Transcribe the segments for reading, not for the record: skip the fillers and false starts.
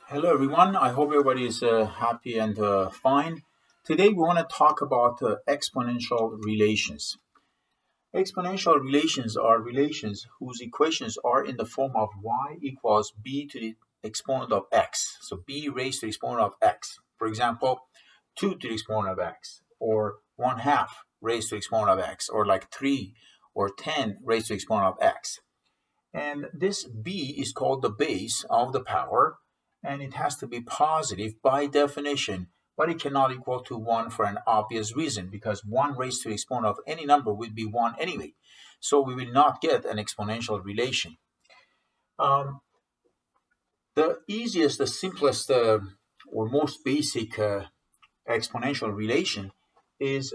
Hello, everyone. I hope everybody is happy and fine. Today, we want to talk about exponential relations. Exponential relations are relations whose equations are in the form of y equals b to the exponent of x. So b raised to the exponent of x. For example, 2 to the exponent of x, or 1 half raised to the exponent of x, or like 3 or 10 raised to the exponent of x. And this b is called the base of the power, and it has to be positive by definition, but it cannot equal to 1 for an obvious reason, because 1 raised to the exponent of any number would be 1 anyway. So we will not get an exponential relation. The easiest, the simplest, or most basic exponential relation is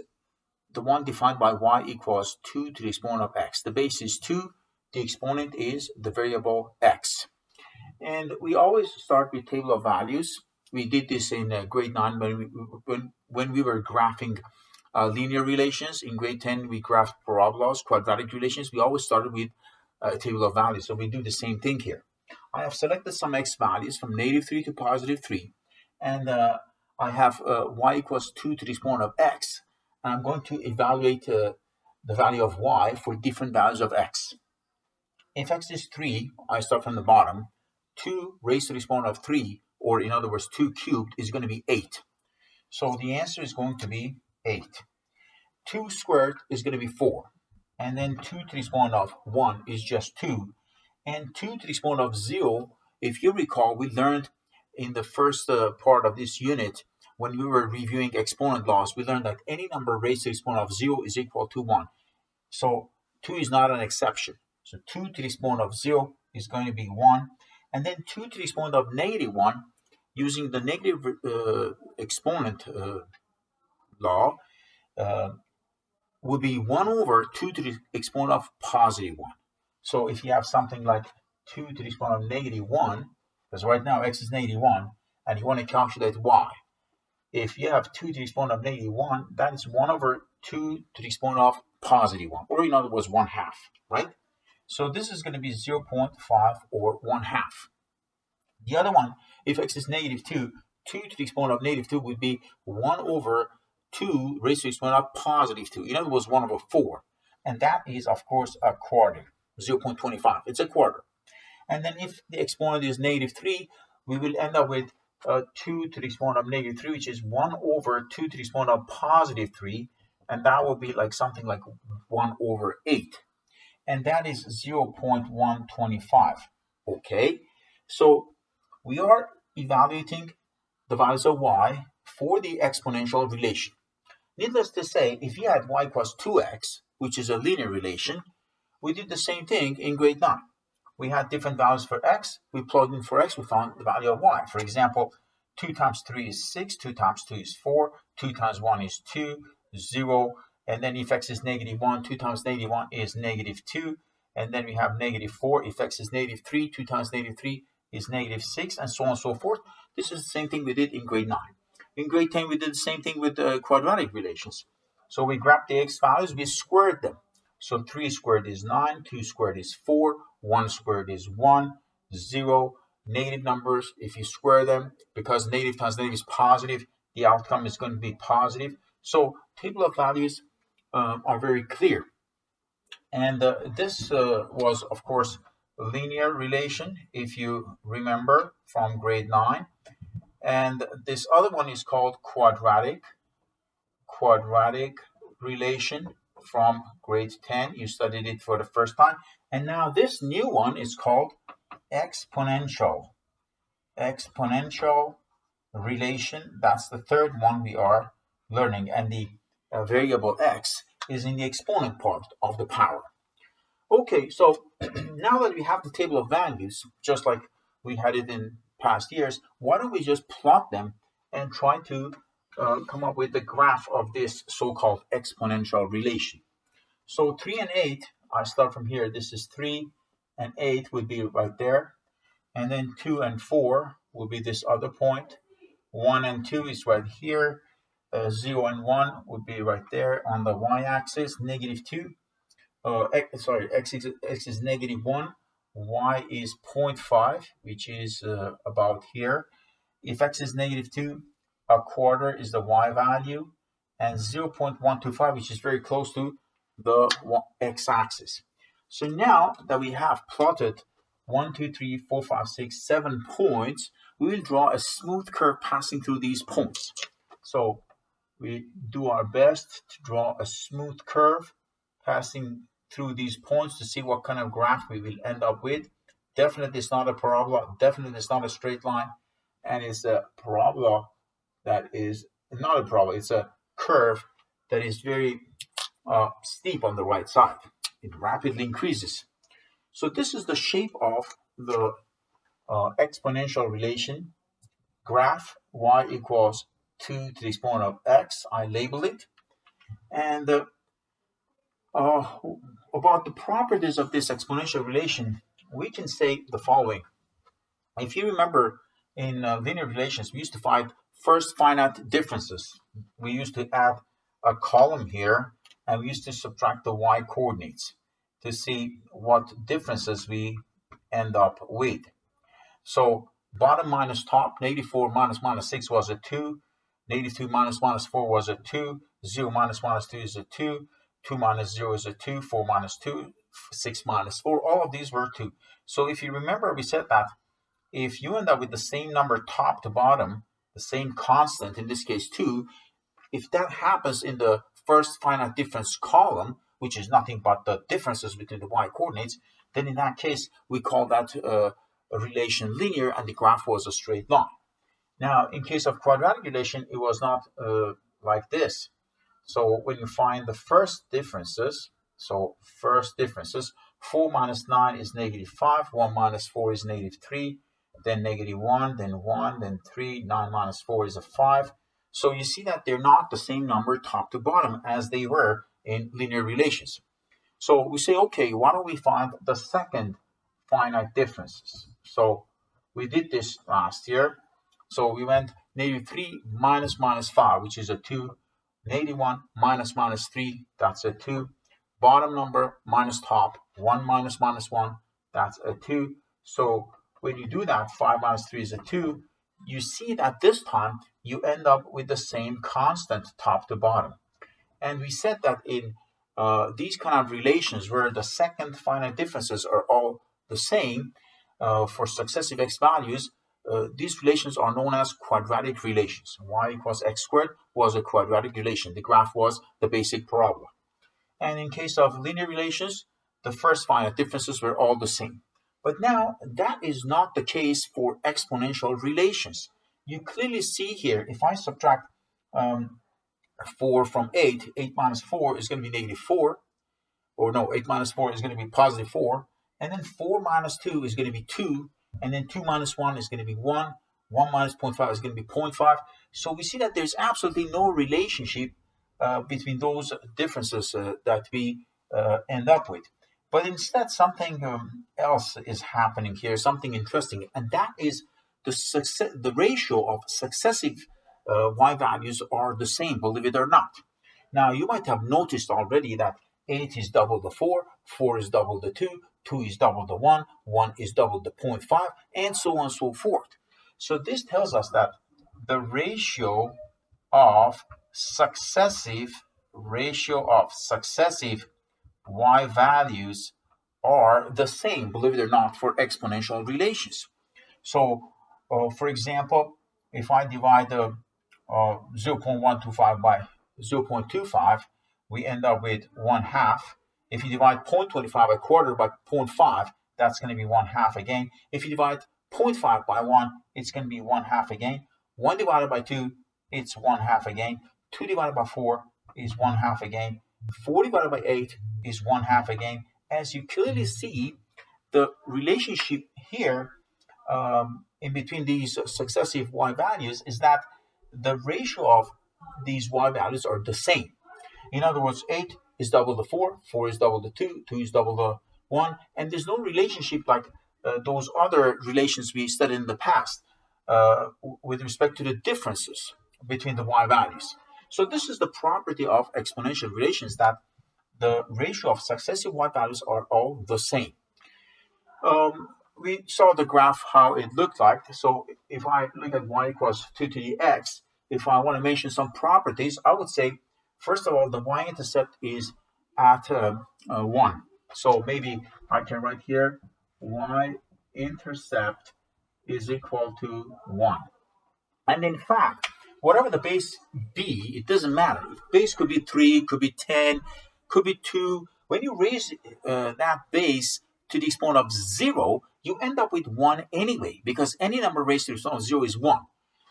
the one defined by y equals 2 to the exponent of x. The base is 2, the exponent is the variable x. And we always start with table of values. We did this in grade 9 when we were graphing linear relations. In grade 10, we graphed parabolas, quadratic relations. We always started with a table of values. So we do the same thing here. I have selected some x values from -3 to +3. And I have y equals 2 to the exponent of x. And I'm going to evaluate the value of y for different values of x. If x is 3, I start from the bottom. 2 raised to the exponent of 3, or in other words, 2 cubed, is going to be 8. So the answer is going to be 8. 2 squared is going to be 4. And then 2 to the exponent of 1 is just 2. And 2 to the exponent of 0, if you recall, we learned in the first part of this unit, when we were reviewing exponent laws, we learned that any number raised to the exponent of 0 is equal to 1. So 2 is not an exception. So 2 to the exponent of 0 is going to be 1. And then 2 to the exponent of -1, using the negative exponent law, would be 1 over 2 to the exponent of +1. So if you have something like 2 to the exponent of -1, because right now x is -1, and you want to calculate y. If you have 2 to the exponent of -1, that is 1 over 2 to the exponent of +1, or in other words, 1 half, right? So this is going to be 0.5 or 1 half. The other one, if x is -2, 2 to the exponent of -2 would be 1 over 2 raised to the exponent of +2. In other words, 1 over 4. And that is, of course, a quarter, 0.25. It's a quarter. And then if the exponent is -3, we will end up with 2 to the exponent of -3, which is 1 over 2 to the exponent of +3. And that will be like something like 1 over 8. And that is 0.125. Okay, so we are evaluating the values of y for the exponential relation. Needless to say, if you had y equals 2x, which is a linear relation, we did the same thing in grade 9. We had different values for x. We plugged in for x. We found the value of y. For example, 2 times 3 is 6. 2 times 2 is 4. 2 times 1 is 2. 0. And then if x is -1, 2 times -1 is -2. And then we have -4. If x is -3, 2 times -3 is -6, and so on and so forth. This is the same thing we did in grade 9. In grade 10, we did the same thing with quadratic relations. So we grabbed the x values, we squared them. So 3 squared is 9, 2 squared is 4, 1 squared is 1, 0. Negative numbers, if you square them, because negative times negative is positive, the outcome is going to be positive. So table of values are very clear. And this was, of course, linear relation, if you remember from grade 9. And this other one is called quadratic relation from grade 10. You studied it for the first time. And now this new one is called exponential relation. That's the third one we are learning. And the variable x is in the exponent part of the power. Okay, so now that we have the table of values, just like we had it in past years, why don't we just plot them and try to come up with the graph of this so-called exponential relation. So 3 and 8, I start from here. This is 3 and 8 would be right there. And then 2 and 4 will be this other point. 1 and 2 is right here. 0 and 1 would be right there on the y-axis, -2. X is -1, y is 0.5, which is about here, If x is -2, a quarter is the y value, and 0.125, which is very close to the x-axis. So now that we have plotted 1, 2, 3, 4, 5, 6, 7 points, we will draw a smooth curve passing through these points. So we do our best to draw a smooth curve passing through these points to see what kind of graph we will end up with. Definitely it's not a parabola, definitely it's not a straight line, and it's a parabola that is not a parabola, it's a curve that is very steep on the right side. It rapidly increases. So this is the shape of the exponential relation graph. Y equals 2 to the exponent of x. I label it. And about the properties of this exponential relation, we can say the following. If you remember, in linear relations, we used to find first finite differences. We used to add a column here, and we used to subtract the y coordinates to see what differences we end up with. So bottom minus top, -4 minus 6 was a 2, -2 minus 4 was a 2, 0 minus 2 is a 2, 2 minus 0 is a 2, 4 minus 2, 6 minus 4, all of these were 2. So if you remember, we said that if you end up with the same number top to bottom, the same constant, in this case 2, if that happens in the first finite difference column, which is nothing but the differences between the y coordinates, then in that case, we call that a relation linear, and the graph was a straight line. Now, in case of quadratic relation, it was not like this. So when you find the first differences, 4 minus 9 is -5, 1 minus 4 is -3, then -1, then 1, then 3, 9 minus 4 is a 5. So you see that they're not the same number top to bottom as they were in linear relations. So we say, okay, why don't we find the second finite differences? So we did this last year. So we went -3 minus 5, which is a 2, -1 minus 3, that's a 2, bottom number minus top, 1 minus 1, that's a 2. So when you do that, 5 minus 3 is a 2. You see that this time you end up with the same constant top to bottom. And we said that in these kind of relations where the second finite differences are all the same for successive x values, these relations are known as quadratic relations. Y equals x squared was a quadratic relation. The graph was the basic parabola. And in case of linear relations, the first finite differences were all the same. But now that is not the case for exponential relations. You clearly see here, if I subtract 4 from 8, 8 minus 4 is going to be -4. Or no, 8 minus 4 is going to be +4. And then 4 minus 2 is going to be 2. And then 2 minus 1 is going to be 1. 1 minus 0.5 is going to be 0.5. So we see that there's absolutely no relationship between those differences that we end up with. But instead, something else is happening here, something interesting. And that is the ratio of successive y values are the same, believe it or not. Now, you might have noticed already that 8 is double the 4, 4 is double the 2, 2 is double the 1, 1 is double the 0.5, and so on and so forth. So this tells us that the ratio of successive y values are the same, believe it or not, for exponential relations. So, for example, if I divide the 0.125 by 0.25, we end up with 1/2. If you divide 0.25 a quarter by 0.5, that's going to be 1/2 again. If you divide 0.5 by 1, it's going to be 1/2 again. 1 divided by 2, it's 1/2 again. 2 divided by 4 is 1/2 again. 4 divided by 8 is 1/2 again. As you clearly see, the relationship here in between these successive y values is that the ratio of these y values are the same. In other words, 8 is double the 4, 4 is double the 2, 2 is double the 1, and there's no relationship like those other relations we studied in the past with respect to the differences between the y values. So this is the property of exponential relations, that the ratio of successive y values are all the same. we saw the graph how it looked like. So if I look at y equals 2 to the x, if I want to mention some properties, I would say, first of all, the y-intercept is at 1. So maybe I can write here y-intercept is equal to 1. And in fact, whatever the base be, it doesn't matter. Base could be 3, could be 10, could be 2. When you raise that base to the exponent of 0, you end up with 1 anyway, because any number raised to the exponent of 0 is 1.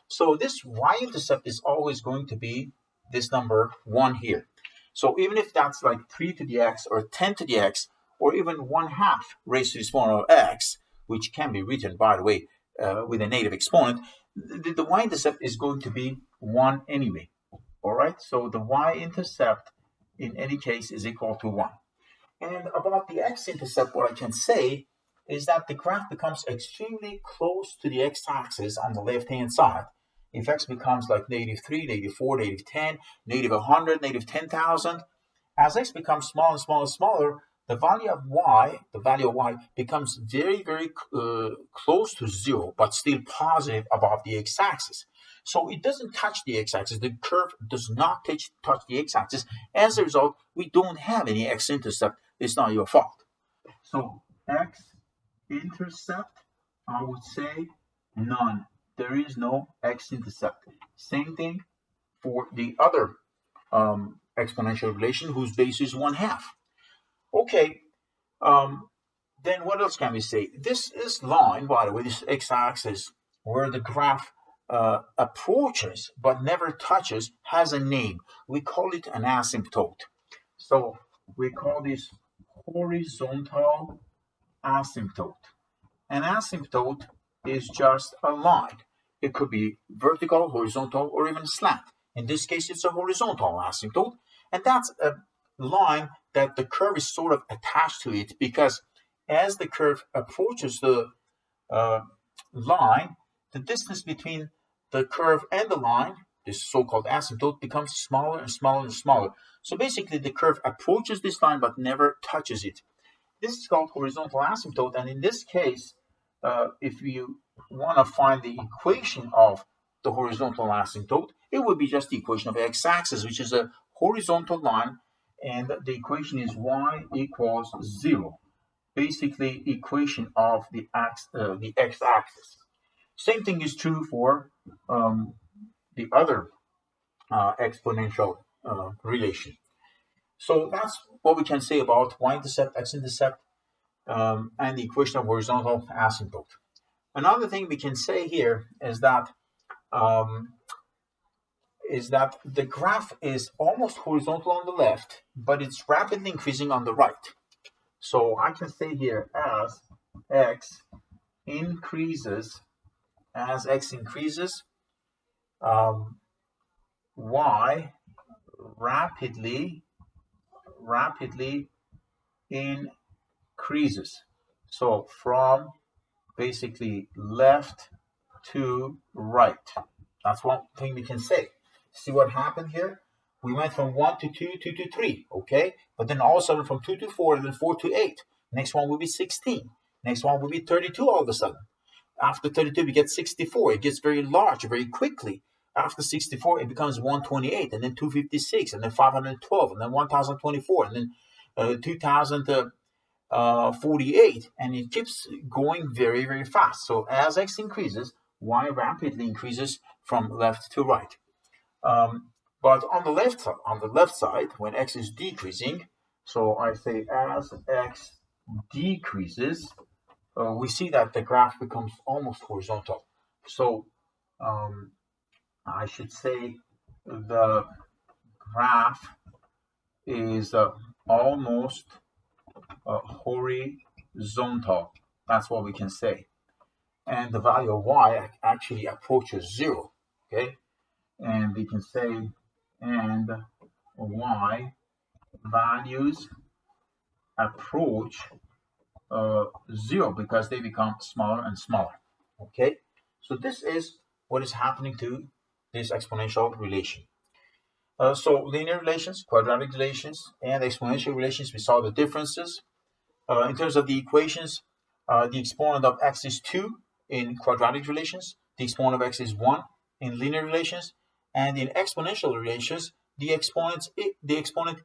So this y-intercept is always going to be this number 1 here. So even if that's like 3 to the x or 10 to the x, or even 1/2 raised to the exponent of x, which can be written, by the way, with a negative exponent, the y-intercept is going to be 1 anyway. All right, so the y-intercept in any case is equal to 1. And about the x-intercept, what I can say is that the graph becomes extremely close to the x-axis on the left-hand side. If x becomes like -3, -4, -10, -100, -10,000, as x becomes smaller and smaller and smaller, the value of y becomes very, very close to 0, but still positive above the x-axis. So it doesn't touch the x-axis. The curve does not touch the x-axis. As a result, we don't have any x-intercept. It's not your fault. So x-intercept, I would say none. There is no x-intercept. Same thing for the other exponential relation whose base is 1/2. Okay, then what else can we say? This line, by the way, this x-axis, where the graph approaches but never touches, has a name. We call it an asymptote. So we call this horizontal asymptote. An asymptote is just a line. It could be vertical, horizontal, or even slant. In this case, it's a horizontal asymptote, and that's a line that the curve is sort of attached to it, because as the curve approaches the line, the distance between the curve and the line, this so-called asymptote, becomes smaller and smaller and smaller. So basically, the curve approaches this line but never touches it. This is called horizontal asymptote, and in this case, if you want to find the equation of the horizontal asymptote, it would be just the equation of x-axis, which is a horizontal line, and the equation is y equals 0. Basically, equation of the x-axis. Same thing is true for the other exponential relation. So that's what we can say about y-intercept, x-intercept, and the equation of horizontal asymptote. Another thing we can say here is that the graph is almost horizontal on the left, but it's rapidly increasing on the right. So I can say here, as x increases, y rapidly increases. So from basically left to right. That's one thing we can say. See what happened here? We went from 1 to 2, 2 to 3, okay? But then all of a sudden from 2 to 4, and then 4 to 8. Next one will be 16. Next one will be 32 all of a sudden. After 32, we get 64. It gets very large very quickly. After 64, it becomes 128, and then 256, and then 512, and then 1024, and then 2048, and it keeps going very, very fast. So as x increases, y rapidly increases from left to right. But on the left side, when x is decreasing, so I say as x decreases, we see that the graph becomes almost horizontal. So I should say the graph is almost horizontal. That's what we can say. And the value of y actually approaches 0. Okay, and we can say and y values approach 0 because they become smaller and smaller. Okay, so this is what is happening to this exponential relation. So linear relations, quadratic relations, and exponential relations, we saw the differences. In terms of the equations, The exponent of x is 2 in quadratic relations. The exponent of x is 1 in linear relations. And in exponential relations, the exponent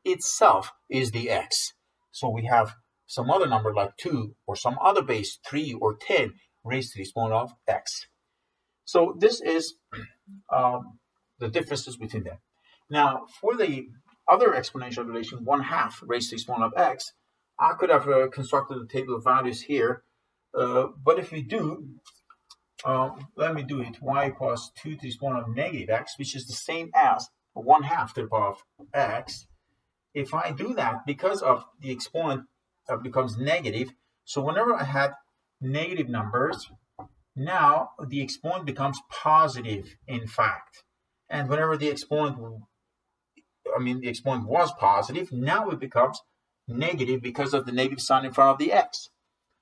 itself is the x. So we have some other number like 2 or some other base, 3 or 10, raised to the exponent of x. So this is the differences between them. Now, for the other exponential relation, 1/2 raised to the exponent of x, I could have constructed a table of values here. But if we do, let me do it. Y equals 2 to the exponent of negative x, which is the same as 1/2 to the power of x. If I do that, because of the exponent becomes negative, so whenever I had negative numbers, now the exponent becomes positive, in fact. And whenever the exponent was positive, now it becomes negative because of the negative sign in front of the x.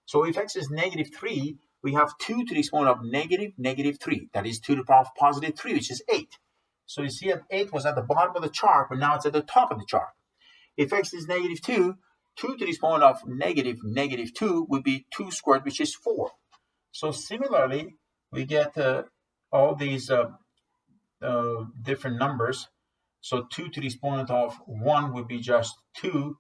So if x is -3, we have 2 to the exponent of -3. That is 2 to the power of +3, which is 8. So you see that 8 was at the bottom of the chart, but now it's at the top of the chart. If x is -2, 2 to the exponent of -2 would be 2 squared, which is 4. So similarly, we get all these different numbers. So 2 to the exponent of 1 would be just 2.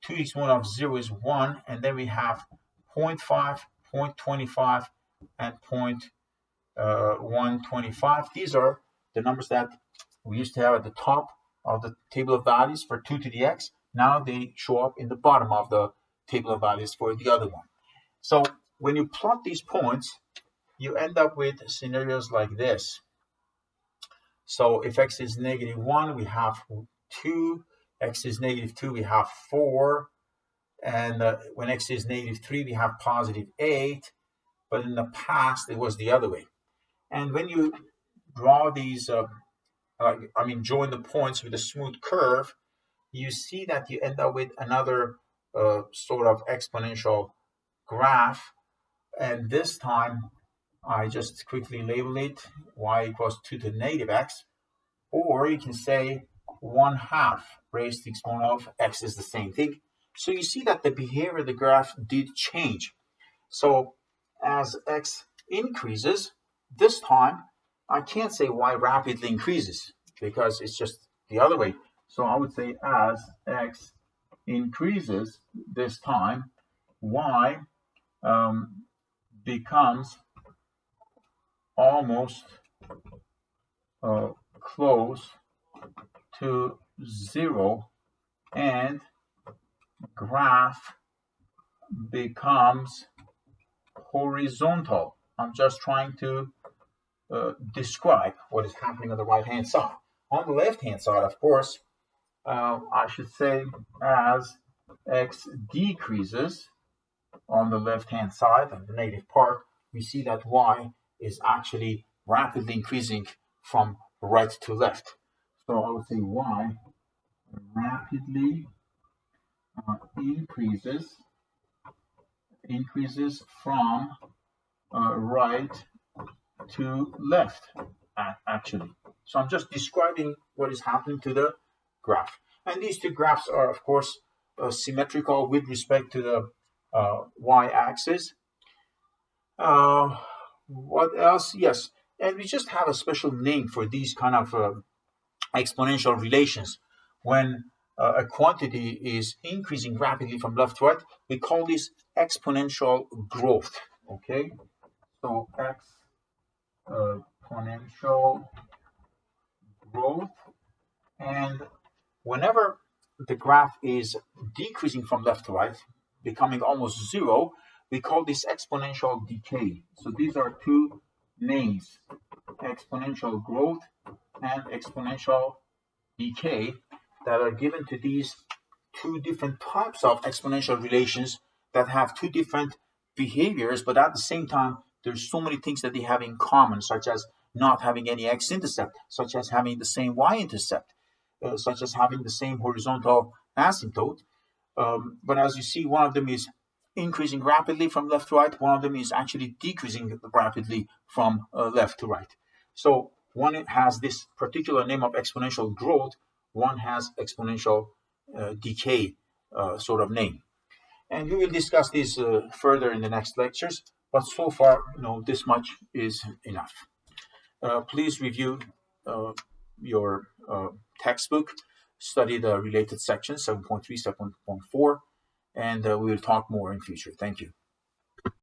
2 to the exponent of 0 is 1. And then we have 0.5, 0.25, and 0.125. These are the numbers that we used to have at the top of the table of values for 2 to the x. Now they show up in the bottom of the table of values for the other one. So when you plot these points, you end up with scenarios like this. So if x is -1, we have 2. X is -2, we have 4. And when x is -3, we have +8. But in the past, it was the other way. And when you draw these, join the points with a smooth curve, you see that you end up with another sort of exponential graph. And this time, I just quickly label it y equals 2 to the negative x. Or you can say 1/2 raised to the exponent of x is the same thing. So you see that the behavior of the graph did change. So as x increases, this time I can't say y rapidly increases because it's just the other way. So I would say as x increases this time, y becomes almost close to 0, and graph becomes horizontal. I'm just trying to describe what is happening on the right hand side. On the left hand side, of course, I should say as x decreases on the left hand side, on the negative part, we see that y is actually rapidly increasing from right to left. So I would say y rapidly increases from right to left, actually. So I'm just describing what is happening to the graph. And these two graphs are, of course, symmetrical with respect to the y-axis. What else? Yes, and we just have a special name for these kind of exponential relations. When a quantity is increasing rapidly from left to right, we call this exponential growth. Okay, so exponential growth, and whenever the graph is decreasing from left to right, becoming almost 0, we call this exponential decay. So these are two names, exponential growth and exponential decay, that are given to these two different types of exponential relations that have two different behaviors, but at the same time, there's so many things that they have in common, such as not having any x-intercept, such as having the same y-intercept, such as having the same horizontal asymptote. But as you see, one of them is increasing rapidly from left to right. One of them is actually decreasing rapidly from left to right. So one has this particular name of exponential growth. One has exponential decay sort of name. And we will discuss these further in the next lectures. But so far, this much is enough. Please review your textbook, study the related sections, 7.3, 7.4, and we will talk more in future. Thank you.